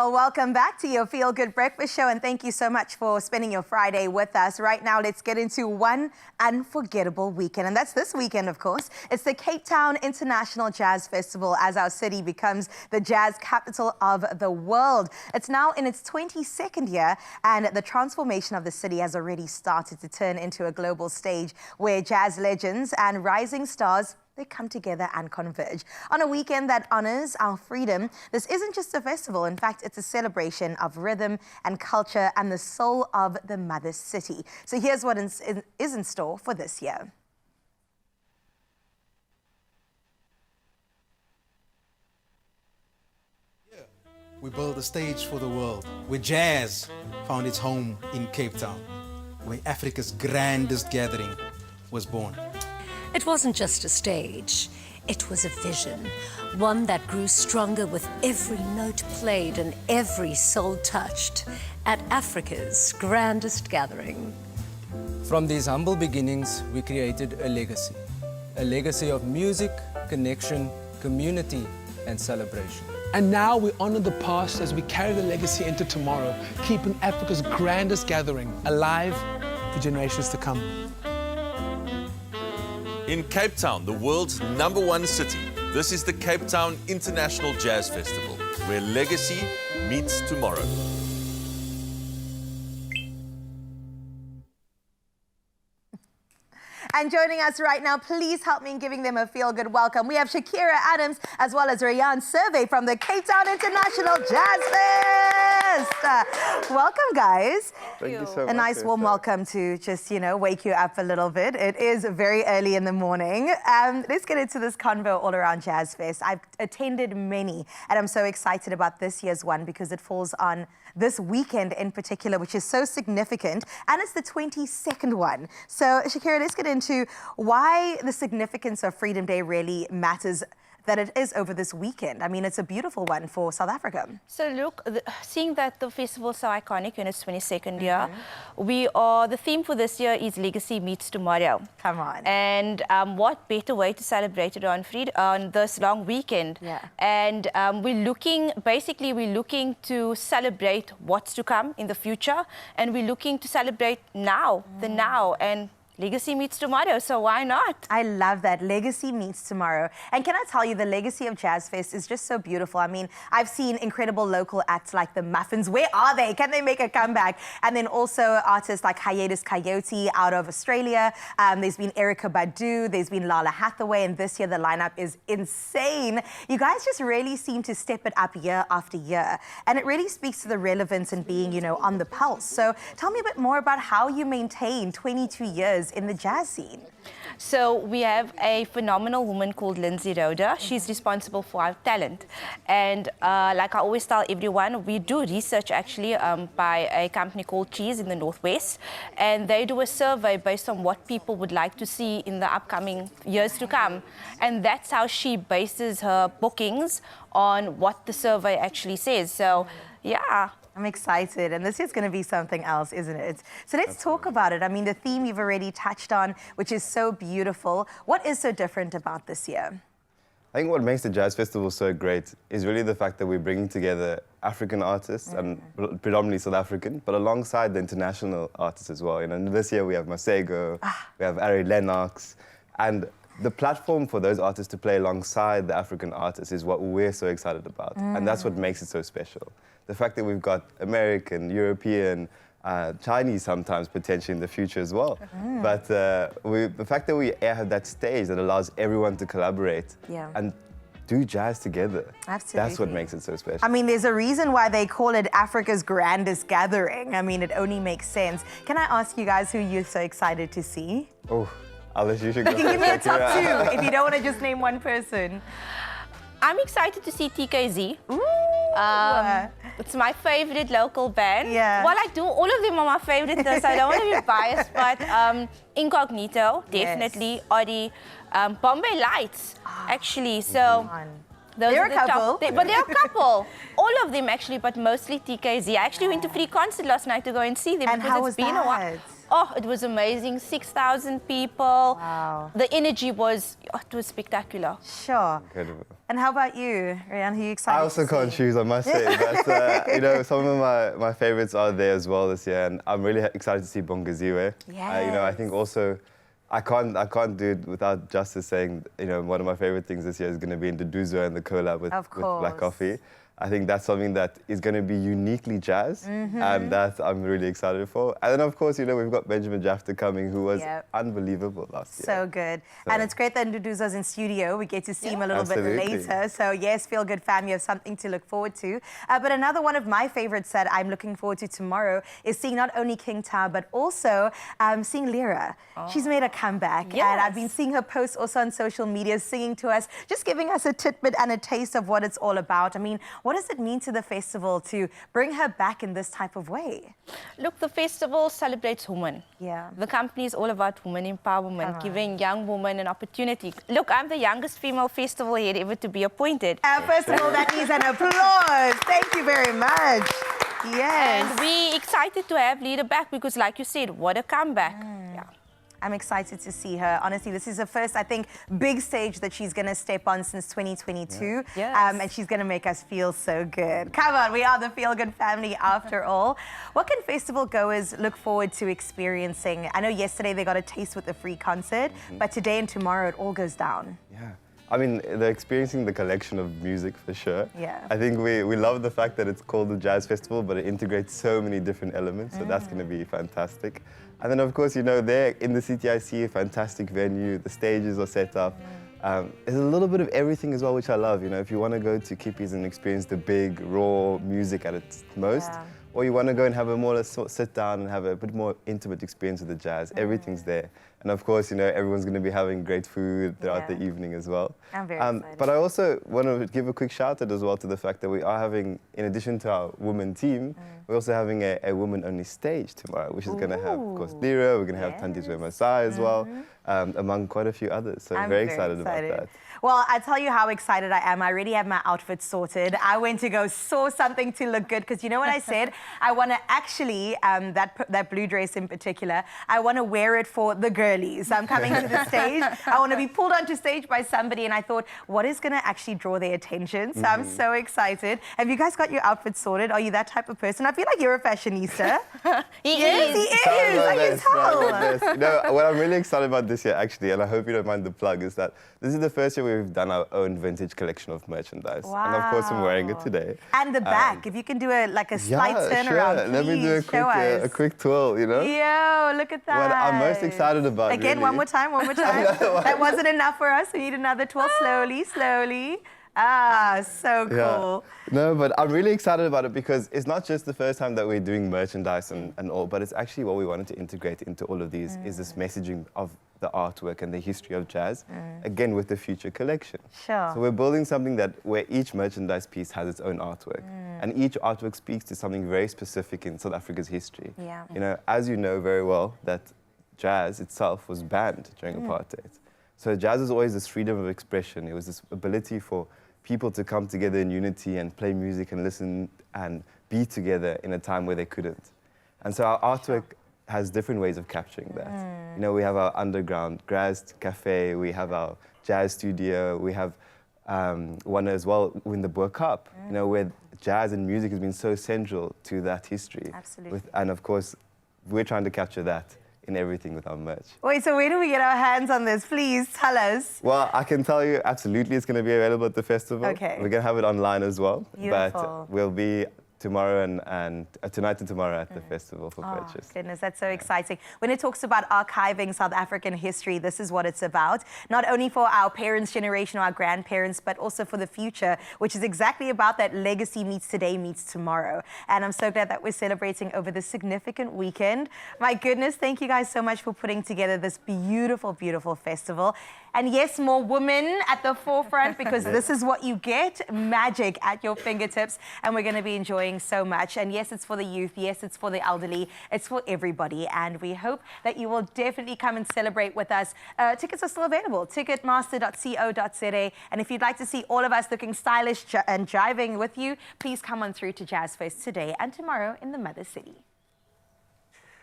Well, welcome back to your Feel Good Breakfast Show, and thank you so much for spending your Friday with us. Right now, let's get into one unforgettable weekend, and that's this weekend, of course. It's the Cape Town International Jazz Festival, as our city becomes the jazz capital of the world. It's now in its 22nd year, and the transformation of the city has already started to turn into a global stage where jazz legends and rising stars, they come together and converge. On a weekend that honors our freedom, this isn't just a festival. In fact, it's a celebration of rhythm and culture and the soul of the mother city. So here's what is in store for this year. We built a stage for the world where jazz found its home in Cape Town, where Africa's grandest gathering was born. It wasn't just a stage, it was a vision, one that grew stronger with every note played and every soul touched at Africa's grandest gathering. From these humble beginnings, we created a legacy of music, connection, community, and celebration. And now we honor the past as we carry the legacy into tomorrow, keeping Africa's grandest gathering alive for generations to come. In Cape Town, the world's #1 city, this is the Cape Town International Jazz Festival, where legacy meets tomorrow. And joining us right now, please help me in giving them a feel-good welcome. We have Shakira Adams as well as Rayan Survey from the Cape Town International Jazz Fest. Welcome, guys. Thank you so much. A nice warm welcome to just, wake you up a little bit. It is very early in the morning. Let's get into this convo all around Jazz Fest. I've attended many, and I'm so excited about this year's one because it falls on this weekend in particular, which is so significant, and it's the 22nd one. So, Shakira, let's get into why the significance of Freedom Day really matters, that it is over this weekend. I mean, it's a beautiful one for South Africa. So look, seeing that the festival is so iconic in its 22nd year, the theme for this year is Legacy Meets Tomorrow. Come on. And what better way to celebrate it on this long weekend? Yeah. And we're looking to celebrate what's to come in the future, and we're looking to celebrate now, the now, and Legacy meets tomorrow, so why not? I love that. Legacy meets tomorrow. And can I tell you, the legacy of Jazz Fest is just so beautiful. I mean, I've seen incredible local acts like the Muffins. Where are they? Can they make a comeback? And then also artists like Hiatus Coyote out of Australia. There's been Erykah Badu. There's been Lala Hathaway. And this year, the lineup is insane. You guys just really seem to step it up year after year. And it really speaks to the relevance and being, on the pulse. So tell me a bit more about how you maintain 22 years in the jazz scene. So we have a phenomenal woman called Lindsay Roda. She's responsible for our talent. And like I always tell everyone, we do research actually by a company called Cheese in the Northwest. And they do a survey based on what people would like to see in the upcoming years to come. And that's how she bases her bookings on what the survey actually says. So, yeah. I'm excited, and this is going to be something else, isn't it? So let's talk about it. I mean, the theme you've already touched on, which is so beautiful. What is so different about this year? I think what makes the Jazz Festival so great is really the fact that we're bringing together African artists, and predominantly South African, but alongside the international artists as well. And this year we have Masego, we have Ari Lennox, and the platform for those artists to play alongside the African artists is what we're so excited about. And that's what makes it so special. The fact that we've got American, European, Chinese sometimes potentially in the future as well. But the fact that we have that stage that allows everyone to collaborate and do jazz together. Absolutely. That's what makes it so special. I mean, there's a reason why they call it Africa's grandest gathering. I mean, it only makes sense. Can I ask you guys who you're so excited to see? Oh, Alice, you should go. You can give me a top two if you don't want to just name one person. I'm excited to see TKZ. Ooh. It's my favorite local band. Yeah. Well, all of them are my favorite, though, so I don't want to be biased, but Incognito, definitely. Yes. Odi, Bombay Lights, actually. So They're a couple. But they're a couple. All of them, actually, but mostly TKZ. I actually went to Free Concert last night to go and see them. And because how it's was been a while. that? Oh, it was amazing. 6,000 people. Wow. The energy was, it was spectacular. Sure. Incredible. And how about you, Rian? Who are you excited I also to can't see? choose, I must say. But, you know, some of my favorites are there as well this year. And I'm really excited to see Bongaziwe. You know, I think also, I can't do it without justice saying, you know, one of my favorite things this year is going to be in Duduzo and the collab with Black Coffee. I think that's something that is going to be uniquely jazz, and that I'm really excited for. And then, of course, you know, we've got Benjamin Jafta coming, who was unbelievable last year. So good. And it's great that Nduduzo's in studio. We get to see him a little bit later. So, yes, Feel Good fam, you have something to look forward to. But another one of my favorites that I'm looking forward to tomorrow is seeing not only King Tao, but also seeing Lyra. She's made a comeback. And I've been seeing her posts also on social media, singing to us, just giving us a tidbit and a taste of what it's all about. I mean, what does it mean to the festival to bring her back in this type of way? Look, the festival celebrates women. Yeah. The company is all about women empowerment, giving young women an opportunity. Look, I'm the youngest female festival head ever to be appointed. First of all, that needs an applause. Thank you very much. Yes. And we're excited to have Lyra back because, like you said, what a comeback. Yeah. I'm excited to see her. Honestly, this is the first, I think, big stage that she's going to step on since 2022. And she's going to make us feel so good. Come on, we are the Feel Good family after all. What can festival goers look forward to experiencing? I know yesterday they got a taste with the free concert, but today and tomorrow it all goes down. Yeah. I mean, they're experiencing the collection of music for sure. Yeah. I think we love the fact that it's called the Jazz Festival, but it integrates so many different elements, so that's going to be fantastic. And then, of course, you know, there in the CTIC, a fantastic venue, the stages are set up. There's a little bit of everything as well, which I love. You know, if you want to go to Kippies and experience the big, raw music at its most, or you want to go and have a more sit down and have a bit more intimate experience with the jazz, everything's there. And of course, you know, everyone's going to be having great food throughout the evening as well. I'm very excited. But I also want to give a quick shout out as well to the fact that we are having, in addition to our women team, we're also having a woman-only stage tomorrow, which is going to have, of course, Lyra, we're going to have Tandiswe Masai as well, among quite a few others. So I'm very excited about that. Well, I tell you how excited I am. I already have my outfit sorted. I went to go saw something to look good because you know what I said? I want to actually, that blue dress in particular, I want to wear it for the girlies. I'm coming to the stage. I want to be pulled onto stage by somebody, and I thought, what is going to actually draw their attention? So I'm so excited. Have you guys got your outfit sorted? Are you that type of person? I feel like you're a fashionista. Yes, he is. I can tell. You know, what I'm really excited about this year, actually, and I hope you don't mind the plug, is that this is the first year we've done our own vintage collection of merchandise. Wow. And of course, I'm wearing it today. And the back, if you can do a slight turnaround, sure. Let me do a quick twirl, you know? Yo, look at that. What I'm most excited about, Again, really. one more time. That wasn't enough for us. We need another twirl, slowly. Ah, so cool. Yeah. No, but I'm really excited about it because it's not just the first time that we're doing merchandise and all, but it's actually what we wanted to integrate into all of these is this messaging of the artwork and the history of jazz, again with the future collection. Sure. So we're building something where each merchandise piece has its own artwork, and each artwork speaks to something very specific in South Africa's history. Yeah. You know, as you know very well, that jazz itself was banned during apartheid. So jazz is always this freedom of expression. It was this ability for people to come together in unity and play music and listen and be together in a time where they couldn't. And so our artwork has different ways of capturing that. You know, we have our underground Graz Cafe, we have our jazz studio, we have one as well in the Boer Cup, you know, where jazz and music has been so central to that history. Absolutely. And of course, we're trying to capture that in everything with our merch. Wait, so where do we get our hands on this? Please tell us. Well, I can tell you absolutely it's going to be available at the festival. Okay. We're going to have it online as well. Beautiful. But we'll be tomorrow and tonight and tomorrow at the festival for purchase. Goodness, that's so exciting. When it talks about archiving South African history, this is what it's about. Not only for our parents' generation or our grandparents, but also for the future, which is exactly about that legacy meets today, meets tomorrow. And I'm so glad that we're celebrating over this significant weekend. My goodness, thank you guys so much for putting together this beautiful, beautiful festival. And yes, more women at the forefront because this is what you get, magic at your fingertips. And we're going to be enjoying so much. And yes, it's for the youth. Yes, it's for the elderly. It's for everybody. And we hope that you will definitely come and celebrate with us. Tickets are still available, ticketmaster.co.za. And if you'd like to see all of us looking stylish and jiving with you, please come on through to Jazz Fest today and tomorrow in the Mother City.